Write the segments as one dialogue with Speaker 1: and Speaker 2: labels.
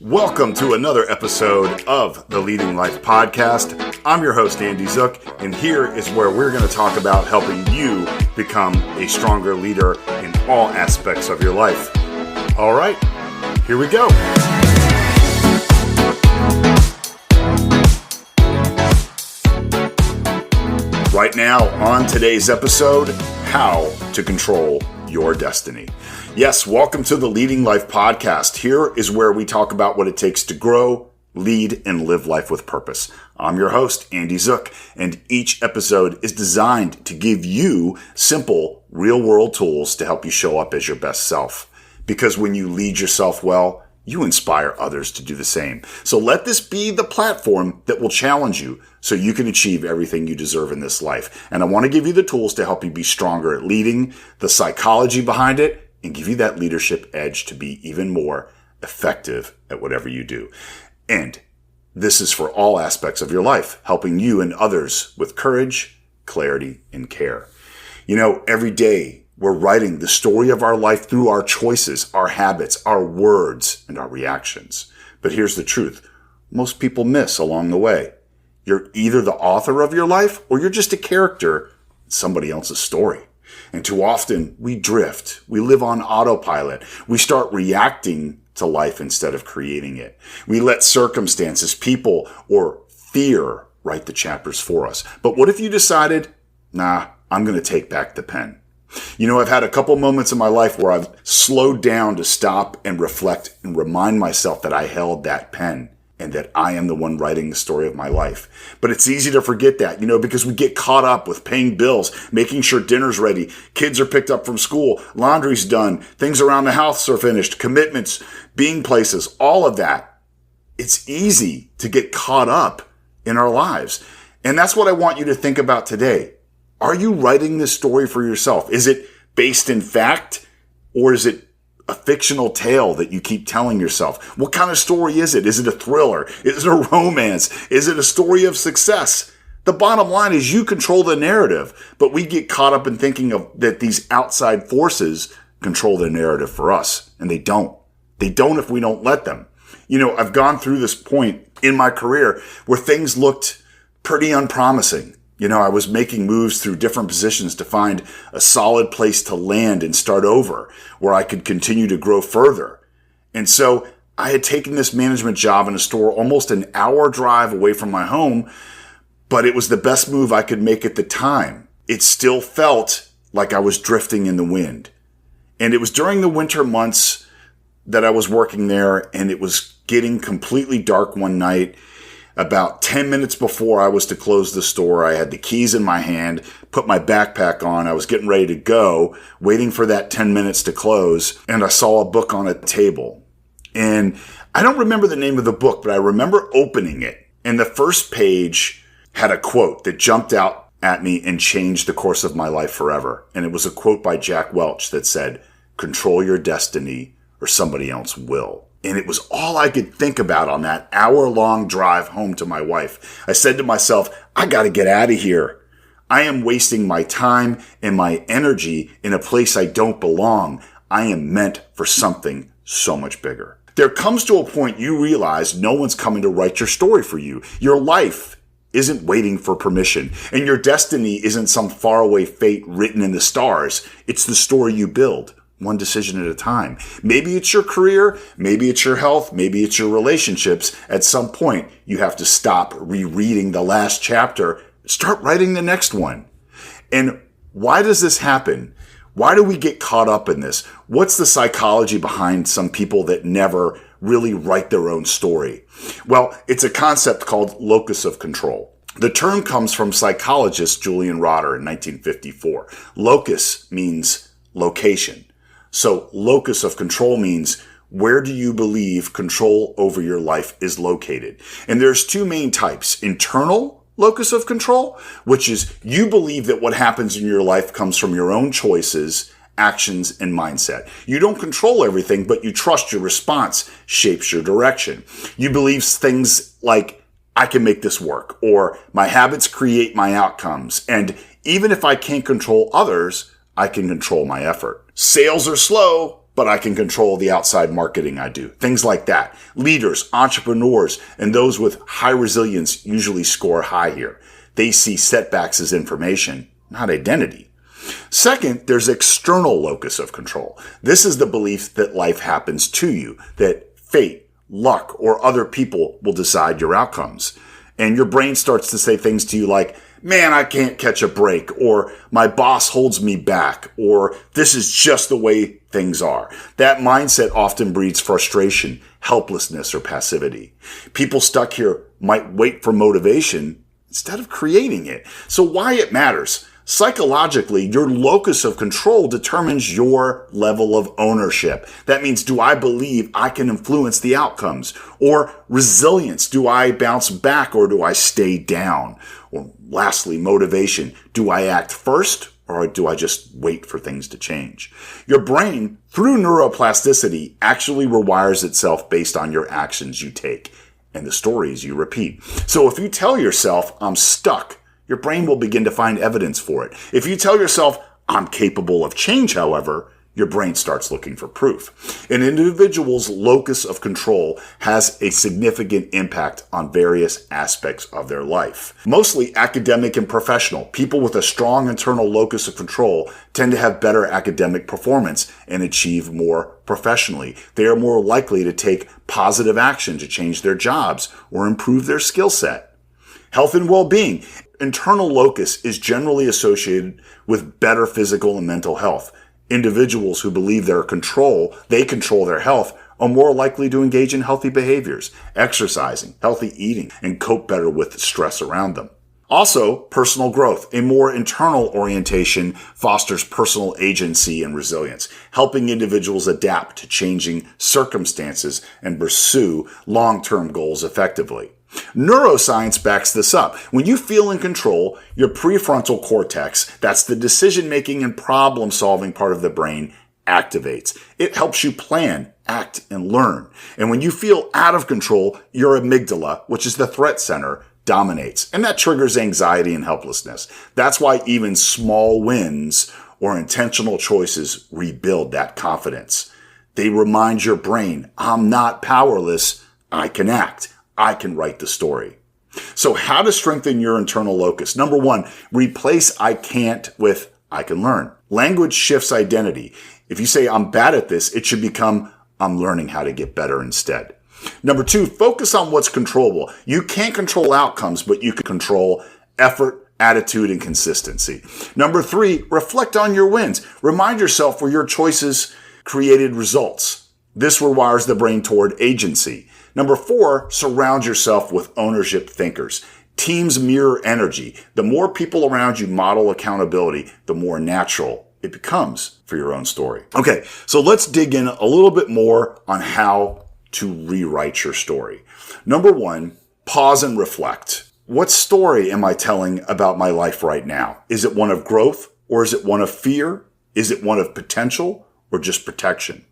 Speaker 1: Welcome to another episode of the Leading Life Podcast. I'm your host, Andy Zook, and here is where we're going to talk about helping you become a stronger leader in all aspects of your life. All right, here we go. Right now, on today's episode, how to control your destiny. Yes, welcome to the Leading Life Podcast. Here is where we talk about what it takes to grow, lead, and live life with purpose. I'm your host, Andy Zook, and each episode is designed to give you simple, real-world tools to help you show up as your best self. Because when you lead yourself well, you inspire others to do the same. So let this be the platform that will challenge you so you can achieve everything you deserve in this life. And I want to give you the tools to help you be stronger at leading, the psychology behind it, and give you that leadership edge to be even more effective at whatever you do. And this is for all aspects of your life, helping you and others with courage, clarity, and care. You know, every day we're writing the story of our life through our choices, our habits, our words, and our reactions. But here's the truth. Most people miss along the way. You're either the author of your life or you're just a character in somebody else's story. And too often we drift. We live on autopilot. We start reacting to life instead of creating it. We let circumstances, people, or fear write the chapters for us. But what if you decided, nah, I'm going to take back the pen? You know, I've had a couple moments in my life where I've slowed down to stop and reflect and remind myself that I held that pen and that I am the one writing the story of my life. But it's easy to forget that, you know, because we get caught up with paying bills, making sure dinner's ready, kids are picked up from school, laundry's done, things around the house are finished, commitments, being places, all of that. It's easy to get caught up in our lives. And that's what I want you to think about today. Are you writing this story for yourself? Is it based in fact, or is it a fictional tale that you keep telling yourself? What kind of story is it? Is it a thriller? Is it a romance? Is it a story of success? The bottom line is you control the narrative, but we get caught up in thinking of that these outside forces control the narrative for us, and they don't. They don't if we don't let them. You know, I've gone through this point in my career where things looked pretty unpromising. You know, I was making moves through different positions to find a solid place to land and start over where I could continue to grow further. And so I had taken this management job in a store almost an hour drive away from my home, but it was the best move I could make at the time. It still felt like I was drifting in the wind. And it was during the winter months that I was working there, and it was getting completely dark one night. About 10 minutes before I was to close the store, I had the keys in my hand, put my backpack on. I was getting ready to go, waiting for that 10 minutes to close, and I saw a book on a table. And I don't remember the name of the book, but I remember opening it. And the first page had a quote that jumped out at me and changed the course of my life forever. And it was a quote by Jack Welch that said, "Control your destiny or somebody else will." And it was all I could think about on that hour-long drive home to my wife. I said to myself, I got to get out of here. I am wasting my time and my energy in a place I don't belong. I am meant for something so much bigger. There comes to a point you realize no one's coming to write your story for you. Your life isn't waiting for permission, and your destiny isn't some faraway fate written in the stars. It's the story you build. One decision at a time. Maybe it's your career, maybe it's your health, maybe it's your relationships. At some point, you have to stop rereading the last chapter, start writing the next one. And why does this happen? Why do we get caught up in this? What's the psychology behind some people that never really write their own story? Well, it's a concept called locus of control. The term comes from psychologist Julian Rotter in 1954. Locus means location. So locus of control means where do you believe control over your life is located? And there's two main types. Internal locus of control, which is you believe that what happens in your life comes from your own choices, actions, and mindset. You don't control everything, but you trust your response shapes your direction. You believe things like, I can make this work, or my habits create my outcomes. And even if I can't control others, I can control my effort. Sales are slow, but I can control the outside marketing I do. Things like that. Leaders, entrepreneurs, and those with high resilience usually score high here. They see setbacks as information, not identity. Second, there's external locus of control. This is the belief that life happens to you, that fate, luck, or other people will decide your outcomes. And your brain starts to say things to you like, man, I can't catch a break, or my boss holds me back, or this is just the way things are. That mindset often breeds frustration, helplessness, or passivity. People stuck here might wait for motivation instead of creating it. So why it matters? Psychologically, your locus of control determines your level of ownership. That means, do I believe I can influence the outcomes? Or resilience, do I bounce back or do I stay down? Or lastly, motivation, do I act first or do I just wait for things to change? Your brain, through neuroplasticity, actually rewires itself based on your actions you take and the stories you repeat. So if you tell yourself, I'm stuck, your brain will begin to find evidence for it. If you tell yourself, I'm capable of change, however, your brain starts looking for proof. An individual's locus of control has a significant impact on various aspects of their life. Mostly academic and professional. People with a strong internal locus of control tend to have better academic performance and achieve more professionally. They are more likely to take positive action to change their jobs or improve their skill set. Health and well-being. Internal locus is generally associated with better physical and mental health. Individuals who believe they control their health are more likely to engage in healthy behaviors, exercising, healthy eating, and cope better with stress around them. Also, personal growth. A more internal orientation fosters personal agency and resilience, helping individuals adapt to changing circumstances and pursue long-term goals effectively. Neuroscience backs this up. When you feel in control, your prefrontal cortex, that's the decision-making and problem-solving part of the brain, activates. It helps you plan, act, and learn. And when you feel out of control, your amygdala, which is the threat center, dominates. And that triggers anxiety and helplessness. That's why even small wins or intentional choices rebuild that confidence. They remind your brain, I'm not powerless, I can act. I can write the story. So how to strengthen your internal locus? Number one, replace I can't with I can learn. Language shifts identity. If you say I'm bad at this, it should become I'm learning how to get better instead. Number two, focus on what's controllable. You can't control outcomes, but you can control effort, attitude, and consistency. Number three, reflect on your wins. Remind yourself where your choices created results. This rewires the brain toward agency. Number four, surround yourself with ownership thinkers. Teams mirror energy. The more people around you model accountability, the more natural it becomes for your own story. Okay, so let's dig in a little bit more on how to rewrite your story. Number one, pause and reflect. What story am I telling about my life right now? Is it one of growth or is it one of fear? Is it one of potential or just protection?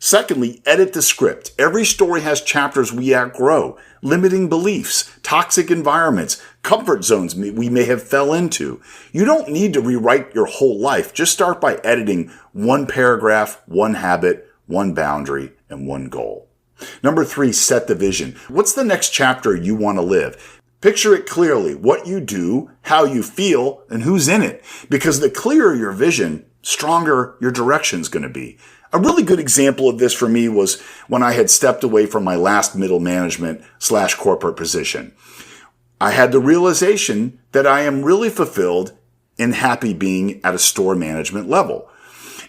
Speaker 1: Secondly, edit the script. Every story has chapters we outgrow, limiting beliefs, toxic environments, comfort zones we may have fell into. You don't need to rewrite your whole life. Just start by editing one paragraph, one habit, one boundary, and one goal. Number three, set the vision. What's the next chapter you want to live? Picture it clearly, what you do, how you feel, and who's in it. Because the clearer your vision, stronger your direction's going to be. A really good example of this for me was when I had stepped away from my last middle management / corporate position. I had the realization that I am really fulfilled and happy being at a store management level.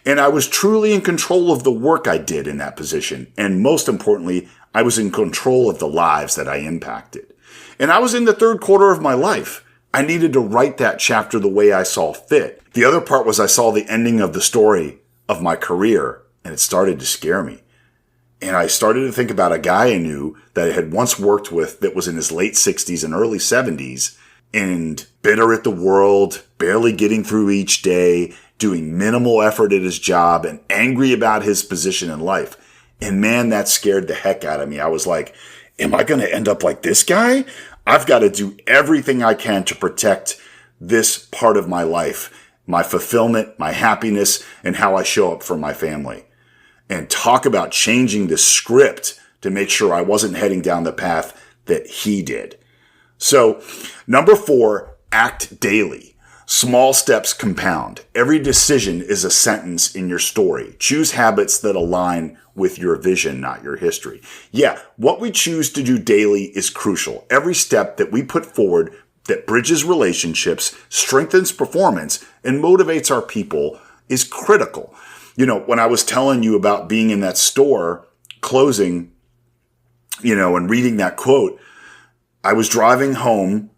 Speaker 1: And I was truly in control of the work I did in that position. And most importantly, I was in control of the lives that I impacted. And I was in the third quarter of my life. I needed to write that chapter the way I saw fit. The other part was I saw the ending of the story of my career, and it started to scare me. And I started to think about a guy I knew that I had once worked with that was in his late 60s and early 70s and bitter at the world, barely getting through each day, doing minimal effort at his job and angry about his position in life. And man, that scared the heck out of me. I was like, am I going to end up like this guy? I've got to do everything I can to protect this part of my life, my fulfillment, my happiness, and how I show up for my family. And talk about changing the script to make sure I wasn't heading down the path that he did. So, number 4, act daily. Small steps compound. Every decision is a sentence in your story. Choose habits that align with your vision, not your history. Yeah, what we choose to do daily is crucial. Every step that we put forward that bridges relationships, strengthens performance, and motivates our people is critical. You know, when I was telling you about being in that store, closing, and reading that quote, I was driving home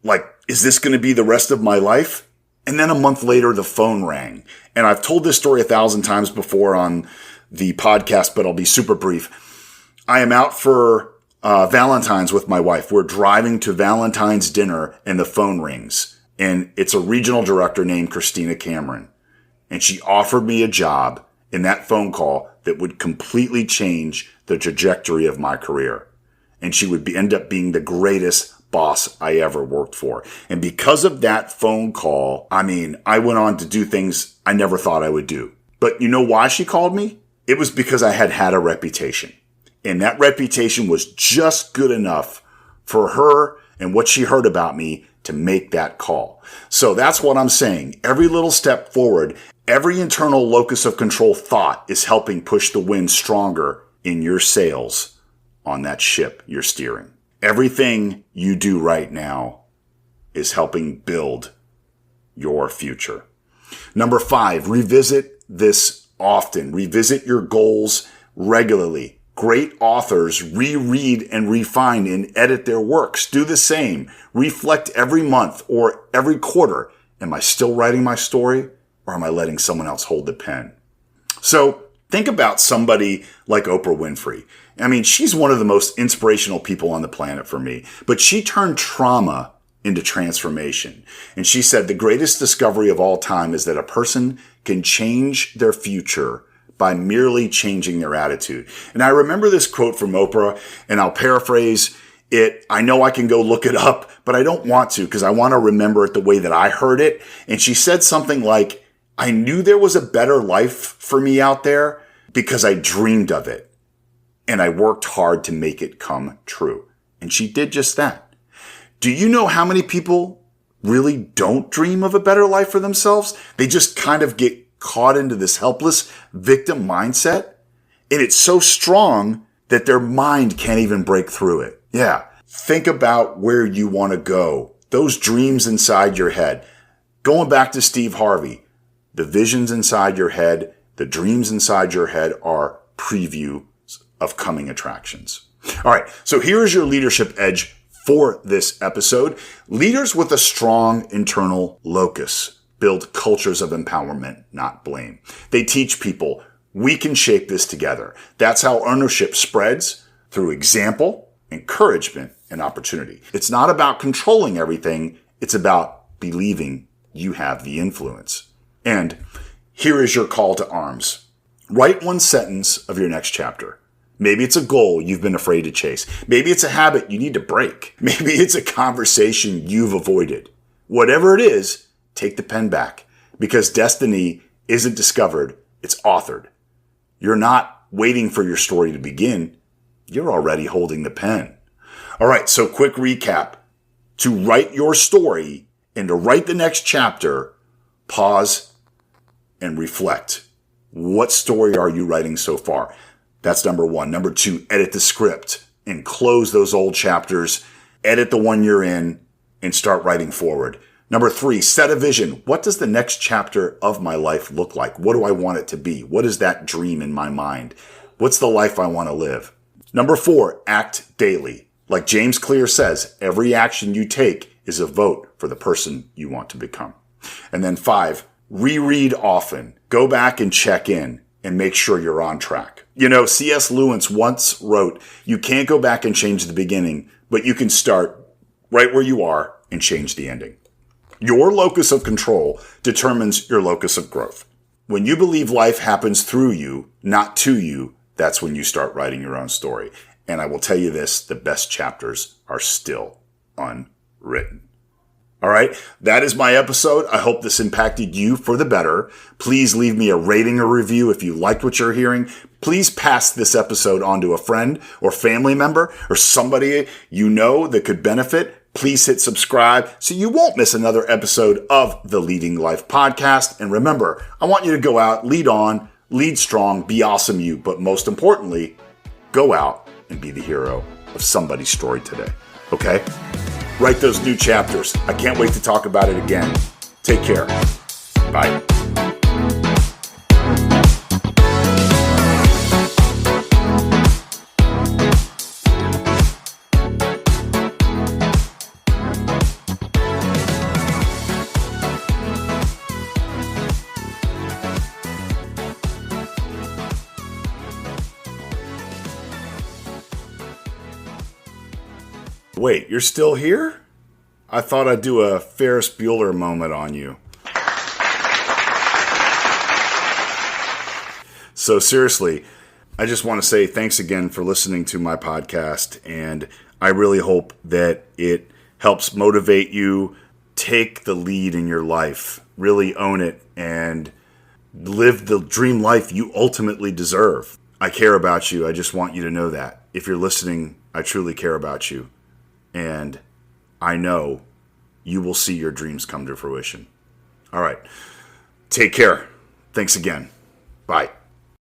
Speaker 1: like, is this going to be the rest of my life? And then a month later, the phone rang. And I've told this story 1,000 times before on the podcast, but I'll be super brief. I am out for Valentine's with my wife. We're driving to Valentine's dinner and the phone rings. And it's a regional director named Christina Cameron. And she offered me a job in that phone call that would completely change the trajectory of my career. And she would end up being the greatest boss I ever worked for. And because of that phone call, I went on to do things I never thought I would do. But you know why she called me? It was because I had a reputation. And that reputation was just good enough for her and what she heard about me to make that call. So that's what I'm saying. Every little step forward, every internal locus of control thought is helping push the wind stronger in your sails on that ship you're steering. Everything you do right now is helping build your future. Number 5, revisit this often. Revisit your goals regularly. Great authors reread and refine and edit their works. Do the same. Reflect every month or every quarter. Am I still writing my story, or am I letting someone else hold the pen? So think about somebody like Oprah Winfrey. She's one of the most inspirational people on the planet for me, but she turned trauma into transformation. And she said the greatest discovery of all time is that a person can change their future by merely changing their attitude. And I remember this quote from Oprah, and I'll paraphrase it. I know I can go look it up, but I don't want to because I want to remember it the way that I heard it. And she said something like, I knew there was a better life for me out there because I dreamed of it. And I worked hard to make it come true. And she did just that. Do you know how many people really don't dream of a better life for themselves? They just kind of get caught into this helpless victim mindset. And it's so strong that their mind can't even break through it. Yeah. Think about where you want to go. Those dreams inside your head. Going back to Steve Harvey, the visions inside your head, the dreams inside your head are previews of coming attractions. All right. So here is your leadership edge for this episode. Leaders with a strong internal locus build cultures of empowerment, not blame. They teach people, we can shape this together. That's how ownership spreads through example, encouragement, and opportunity. It's not about controlling everything. It's about believing you have the influence. And here is your call to arms. Write one sentence of your next chapter. Maybe it's a goal you've been afraid to chase. Maybe it's a habit you need to break. Maybe it's a conversation you've avoided. Whatever it is, take the pen back, because destiny isn't discovered, it's authored. You're not waiting for your story to begin. You're already holding the pen. All right, so quick recap. To write your story and to write the next chapter, pause and reflect. What story are you writing so far? That's number 1. Number 2, edit the script and close those old chapters. Edit the one you're in and start writing forward. Number 3, set a vision. What does the next chapter of my life look like? What do I want it to be? What is that dream in my mind? What's the life I want to live? Number 4, act daily. Like James Clear says, every action you take is a vote for the person you want to become. And then 5, reread often. Go back and check in and make sure you're on track. C.S. Lewis once wrote, you can't go back and change the beginning, but you can start right where you are and change the ending. Your locus of control determines your locus of growth. When you believe life happens through you, not to you, that's when you start writing your own story. And I will tell you this, the best chapters are still unwritten. All right. That is my episode. I hope this impacted you for the better. Please leave me a rating or review if you liked what you're hearing. Please pass this episode on to a friend or family member or somebody you know that could benefit. Please hit subscribe so you won't miss another episode of the Leading Life podcast. And remember, I want you to go out, lead on, lead strong, be awesome you. But most importantly, go out and be the hero of somebody's story today. Okay? Write those new chapters. I can't wait to talk about it again. Take care. Bye. Wait, you're still here? I thought I'd do a Ferris Bueller moment on you. So seriously, I just want to say thanks again for listening to my podcast, and I really hope that it helps motivate you. Take the lead in your life, really own it, and live the dream life you ultimately deserve. I care about you. I just want you to know that. If you're listening, I truly care about you. And I know you will see your dreams come to fruition. All right. Take care. Thanks again. Bye.